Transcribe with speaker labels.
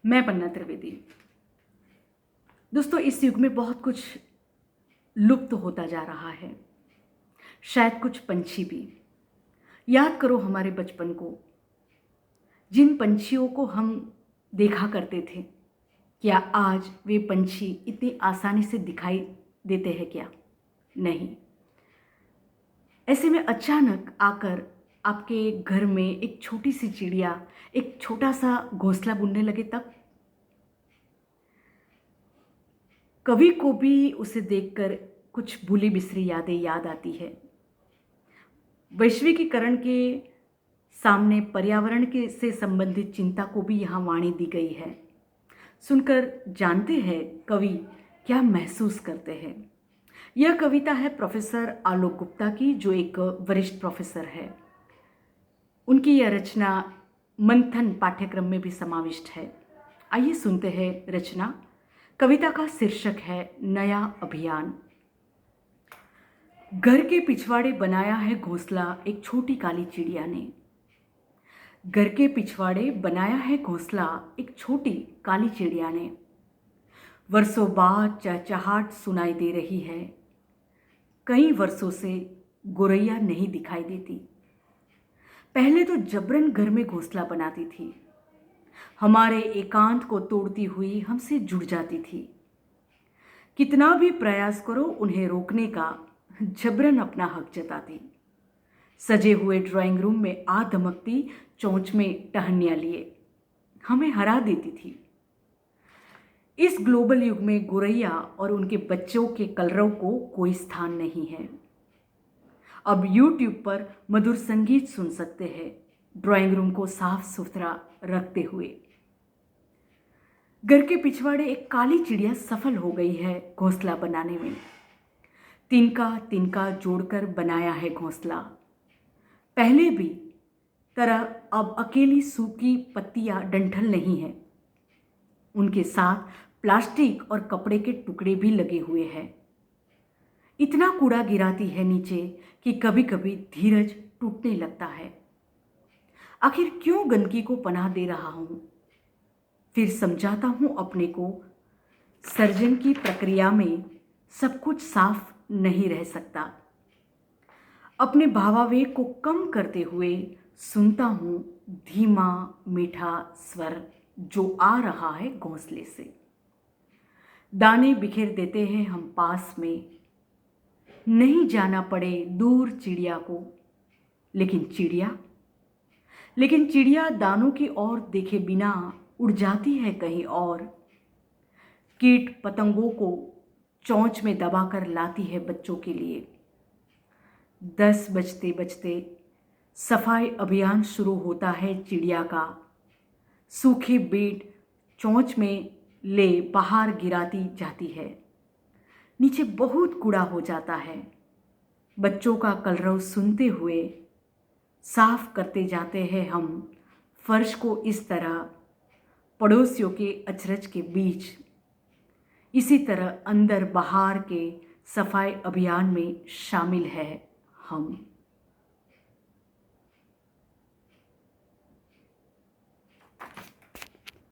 Speaker 1: मैं पन्ना त्रिवेदी। दोस्तों, इस युग में बहुत कुछ लुप्त होता जा रहा है, शायद कुछ पंछी भी। याद करो हमारे बचपन को, जिन पंछियों को हम देखा करते थे, क्या आज वे पंछी इतनी आसानी से दिखाई देते हैं क्या? नहीं। ऐसे में अचानक आकर आपके घर में एक छोटी सी चिड़िया एक छोटा सा घोंसला बुनने लगे तब कवि को भी उसे देखकर कुछ भूली बिसरी यादें याद आती है। वैश्विकीकरण के सामने पर्यावरण के से संबंधित चिंता को भी यहाँ वाणी दी गई है। सुनकर जानते हैं कवि क्या महसूस करते हैं। यह कविता है प्रोफेसर आलोक गुप्ता की, जो एक वरिष्ठ प्रोफेसर है। उनकी यह रचना मंथन पाठ्यक्रम में भी समाविष्ट है। आइए सुनते हैं रचना। कविता का शीर्षक है नया अभियान। घर के पिछवाड़े बनाया है घोंसला एक छोटी काली चिड़िया ने। घर के पिछवाड़े बनाया है घोंसला एक छोटी काली चिड़िया ने। वर्षों बाद चहचहाट सुनाई दे रही है। कई वर्षों से गोरैया नहीं दिखाई देती। पहले तो जबरन घर में घोंसला बनाती थी, हमारे एकांत को तोड़ती हुई हमसे जुड़ जाती थी। कितना भी प्रयास करो उन्हें रोकने का, जबरन अपना हक जताती। सजे हुए ड्राइंग रूम में आ धमकती चोंच में टहनियां लिए हमें हरा देती थी। इस ग्लोबल युग में गोरैया और उनके बच्चों के कलरव को कोई स्थान नहीं है। अब YouTube पर मधुर संगीत सुन सकते हैं, ड्राइंग रूम को साफ सुथरा रखते हुए। घर के पिछवाड़े एक काली चिड़िया सफल हो गई है घोंसला बनाने में। तिनका तिनका जोड़कर बनाया है घोंसला। पहले भी तरह अब अकेली सूखी पत्तियां डंठल नहीं है, उनके साथ प्लास्टिक और कपड़े के टुकड़े भी लगे हुए हैं। इतना कूड़ा गिराती है नीचे कि कभी कभी धीरज टूटने लगता है। आखिर क्यों गंदगी को पनाह दे रहा हूं? फिर समझाता हूं अपने को, सर्जन की प्रक्रिया में सब कुछ साफ नहीं रह सकता। अपने भावावेग को कम करते हुए सुनता हूं धीमा मीठा स्वर जो आ रहा है घोंसले से। दाने बिखेर देते हैं हम पास में, नहीं जाना पड़े दूर चिड़िया को। लेकिन चिड़िया दानों की ओर देखे बिना उड़ जाती है कहीं और। कीट पतंगों को चोंच में दबाकर लाती है बच्चों के लिए। 10 बजते बजते सफाई अभियान शुरू होता है चिड़िया का। सूखी बीट चोंच में ले बाहर गिराती जाती है। नीचे बहुत कूड़ा हो जाता है। बच्चों का कलरव सुनते हुए साफ करते जाते हैं हम फर्श को, इस तरह पड़ोसियों के अचरज के बीच। इसी तरह अंदर बाहर के सफाई अभियान में शामिल है हम।